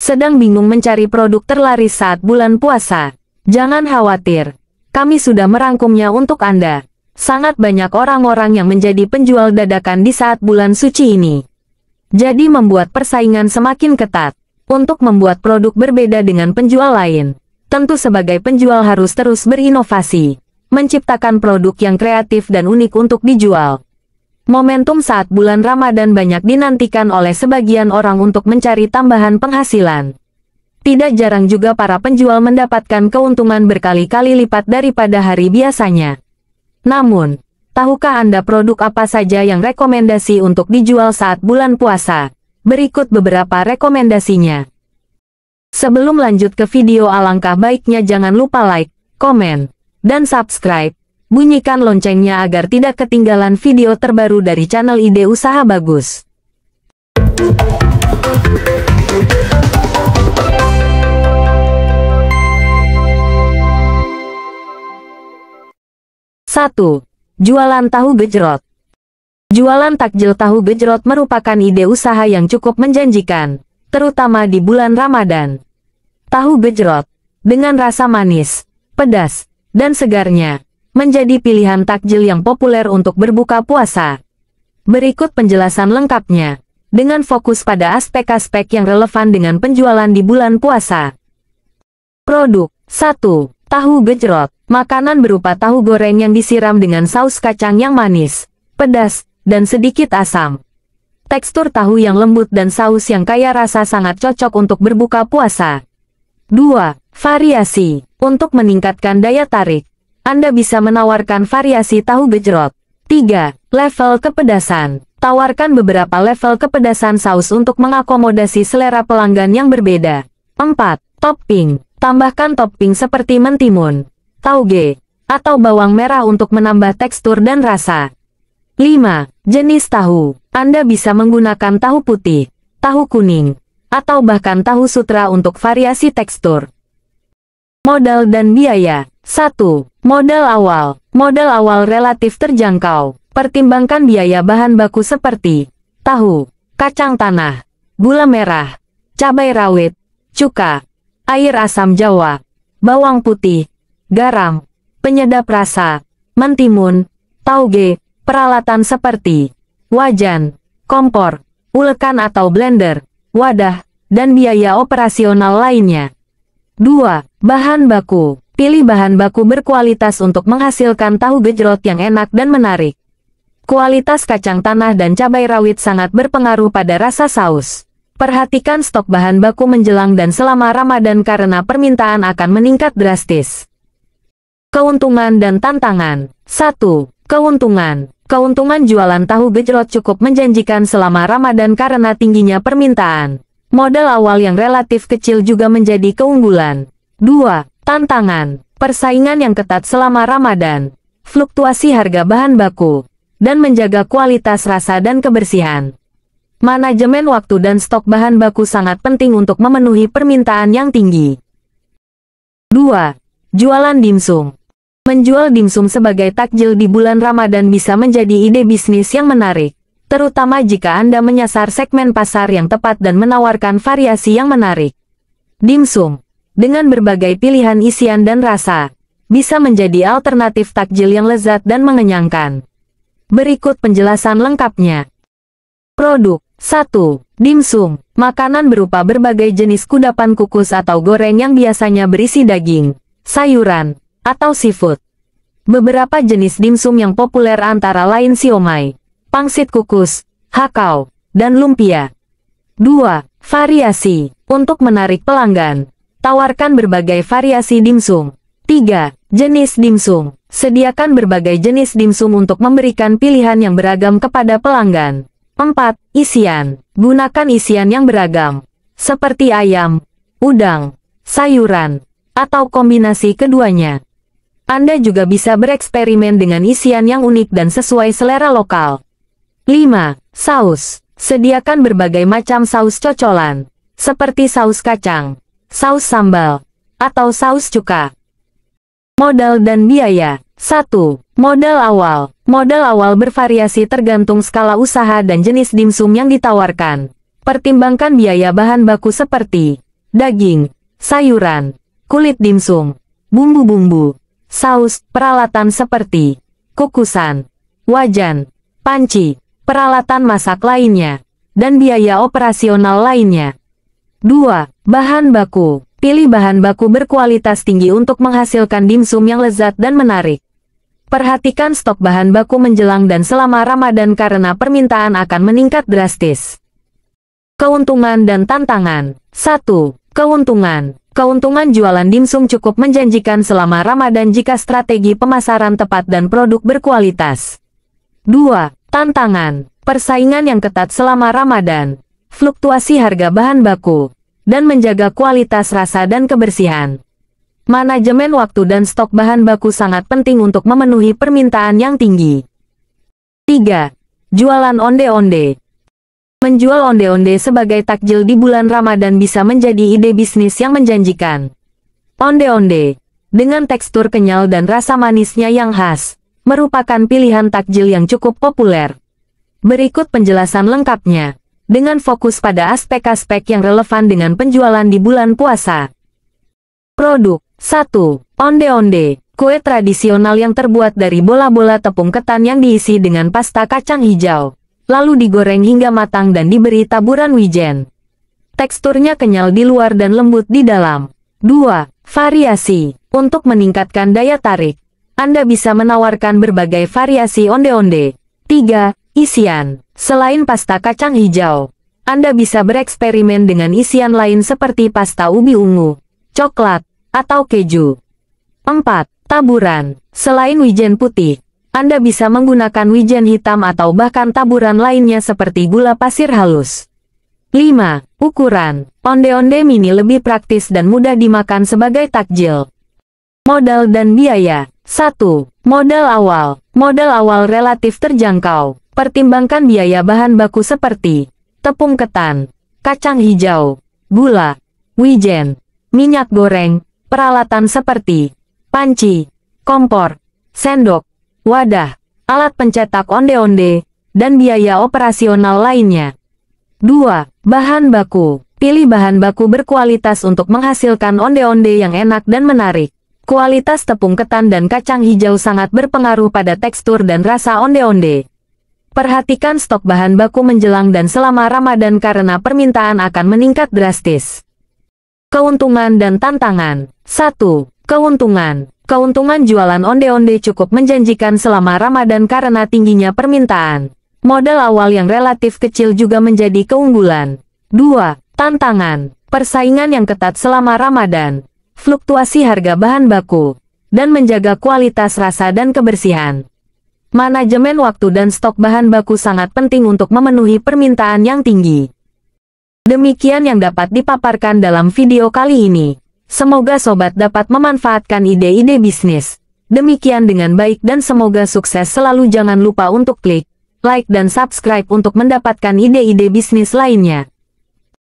sedang bingung mencari produk terlaris saat bulan puasa? Jangan khawatir, kami sudah merangkumnya untuk Anda. Sangat banyak orang-orang yang menjadi penjual dadakan di saat bulan suci ini. Jadi membuat persaingan semakin ketat. Untuk membuat produk berbeda dengan penjual lain, tentu sebagai penjual harus terus berinovasi, menciptakan produk yang kreatif dan unik untuk dijual. Momentum saat bulan Ramadan banyak dinantikan oleh sebagian orang untuk mencari tambahan penghasilan. Tidak jarang juga para penjual mendapatkan keuntungan berkali-kali lipat daripada hari biasanya. Namun, tahukah Anda produk apa saja yang rekomendasi untuk dijual saat bulan puasa? Berikut beberapa rekomendasinya. Sebelum lanjut ke video, alangkah baiknya jangan lupa like, komen, dan subscribe. Bunyikan loncengnya agar tidak ketinggalan video terbaru dari channel Ide Usaha Bagus. Satu. Jualan tahu gejrot. Jualan takjil tahu gejrot merupakan ide usaha yang cukup menjanjikan, terutama di bulan Ramadan. Tahu gejrot, dengan rasa manis, pedas, dan segarnya, menjadi pilihan takjil yang populer untuk berbuka puasa. Berikut penjelasan lengkapnya, dengan fokus pada aspek-aspek yang relevan dengan penjualan di bulan puasa. Produk 1. Tahu gejrot, makanan berupa tahu goreng yang disiram dengan saus kacang yang manis, pedas, dan sedikit asam. Tekstur tahu yang lembut dan saus yang kaya rasa sangat cocok untuk berbuka puasa. 2. Variasi. Untuk meningkatkan daya tarik, Anda bisa menawarkan variasi tahu gejrot. 3. Level kepedasan. Tawarkan beberapa level kepedasan saus untuk mengakomodasi selera pelanggan yang berbeda. 4. Topping. Tambahkan topping seperti mentimun, tauge, atau bawang merah untuk menambah tekstur dan rasa. 5. Jenis tahu. Anda bisa menggunakan tahu putih, tahu kuning, atau bahkan tahu sutra untuk variasi tekstur. Modal dan biaya. 1. Modal awal. Modal awal relatif terjangkau. Pertimbangkan biaya bahan baku seperti tahu, kacang tanah, gula merah, cabai rawit, cuka, air asam jawa, bawang putih, garam, penyedap rasa, mentimun, tauge, peralatan seperti wajan, kompor, ulekan atau blender, wadah, dan biaya operasional lainnya. 2. Bahan baku. Pilih bahan baku berkualitas untuk menghasilkan tahu gejrot yang enak dan menarik. Kualitas kacang tanah dan cabai rawit sangat berpengaruh pada rasa saus. Perhatikan stok bahan baku menjelang dan selama Ramadan karena permintaan akan meningkat drastis. Keuntungan dan tantangan. 1. Keuntungan. Keuntungan jualan tahu gejrot cukup menjanjikan selama Ramadan karena tingginya permintaan. Modal awal yang relatif kecil juga menjadi keunggulan. 2. Tantangan. Persaingan yang ketat selama Ramadan. Fluktuasi harga bahan baku. Dan menjaga kualitas rasa dan kebersihan. Manajemen waktu dan stok bahan baku sangat penting untuk memenuhi permintaan yang tinggi. 2. Jualan dimsum. Menjual dimsum sebagai takjil di bulan Ramadan bisa menjadi ide bisnis yang menarik, terutama jika Anda menyasar segmen pasar yang tepat dan menawarkan variasi yang menarik. Dimsum, dengan berbagai pilihan isian dan rasa, bisa menjadi alternatif takjil yang lezat dan mengenyangkan. Berikut penjelasan lengkapnya. Produk 1. Dimsum, makanan berupa berbagai jenis kudapan kukus atau goreng yang biasanya berisi daging, sayuran, atau seafood. Beberapa jenis dimsum yang populer antara lain siomay, pangsit kukus, hakau, dan lumpia. 2. Variasi. Untuk menarik pelanggan, tawarkan berbagai variasi dimsum. 3. Jenis dimsum. Sediakan berbagai jenis dimsum untuk memberikan pilihan yang beragam kepada pelanggan. 4. Isian. Gunakan isian yang beragam, seperti ayam, udang, sayuran, atau kombinasi keduanya. Anda juga bisa bereksperimen dengan isian yang unik dan sesuai selera lokal. 5. Saus. Sediakan berbagai macam saus cocolan, seperti saus kacang, saus sambal, atau saus cuka. Modal dan biaya. 1. Modal awal. Modal awal bervariasi tergantung skala usaha dan jenis dimsum yang ditawarkan. Pertimbangkan biaya bahan baku seperti daging, sayuran, kulit dimsum, bumbu-bumbu, saus, peralatan seperti kukusan, wajan, panci, peralatan masak lainnya, dan biaya operasional lainnya. 2. Bahan baku. Pilih bahan baku berkualitas tinggi untuk menghasilkan dimsum yang lezat dan menarik. Perhatikan stok bahan baku menjelang dan selama Ramadan karena permintaan akan meningkat drastis. Keuntungan dan tantangan. 1. Keuntungan. Keuntungan jualan dimsum cukup menjanjikan selama Ramadan jika strategi pemasaran tepat dan produk berkualitas. 2. Tantangan. Persaingan yang ketat selama Ramadan. Fluktuasi harga bahan baku, dan menjaga kualitas rasa dan kebersihan. Manajemen waktu dan stok bahan baku sangat penting untuk memenuhi permintaan yang tinggi. 3. Jualan onde-onde. Menjual onde-onde sebagai takjil di bulan Ramadan bisa menjadi ide bisnis yang menjanjikan. Onde-onde, dengan tekstur kenyal dan rasa manisnya yang khas, merupakan pilihan takjil yang cukup populer. Berikut penjelasan lengkapnya, dengan fokus pada aspek-aspek yang relevan dengan penjualan di bulan puasa. Produk. 1. Onde-onde, kue tradisional yang terbuat dari bola-bola tepung ketan yang diisi dengan pasta kacang hijau, lalu digoreng hingga matang dan diberi taburan wijen. Teksturnya kenyal di luar dan lembut di dalam. 2. Variasi. Untuk meningkatkan daya tarik, Anda bisa menawarkan berbagai variasi onde-onde. 3. Isian. Selain pasta kacang hijau, Anda bisa bereksperimen dengan isian lain seperti pasta ubi ungu, coklat, atau keju. 4. Taburan. Selain wijen putih, Anda bisa menggunakan wijen hitam atau bahkan taburan lainnya seperti gula pasir halus. 5. Ukuran. Onde-onde mini lebih praktis dan mudah dimakan sebagai takjil. Modal dan biaya. 1. Modal awal. Modal awal relatif terjangkau. Pertimbangkan biaya bahan baku seperti tepung ketan, kacang hijau, gula, wijen, minyak goreng, peralatan seperti panci, kompor, sendok, wadah, alat pencetak onde-onde, dan biaya operasional lainnya. 2. Bahan baku. Pilih bahan baku berkualitas untuk menghasilkan onde-onde yang enak dan menarik. Kualitas tepung ketan dan kacang hijau sangat berpengaruh pada tekstur dan rasa onde-onde. Perhatikan stok bahan baku menjelang dan selama Ramadan karena permintaan akan meningkat drastis. Keuntungan dan tantangan. 1. Keuntungan. Keuntungan jualan onde-onde cukup menjanjikan selama Ramadan karena tingginya permintaan. Modal awal yang relatif kecil juga menjadi keunggulan. 2. Tantangan. Persaingan yang ketat selama Ramadan. Fluktuasi harga bahan baku, dan menjaga kualitas rasa dan kebersihan. Manajemen waktu dan stok bahan baku sangat penting untuk memenuhi permintaan yang tinggi. Demikian yang dapat dipaparkan dalam video kali ini. Semoga sobat dapat memanfaatkan ide-ide bisnis. Demikian dengan baik dan semoga sukses selalu. Jangan lupa untuk klik like dan subscribe untuk mendapatkan ide-ide bisnis lainnya.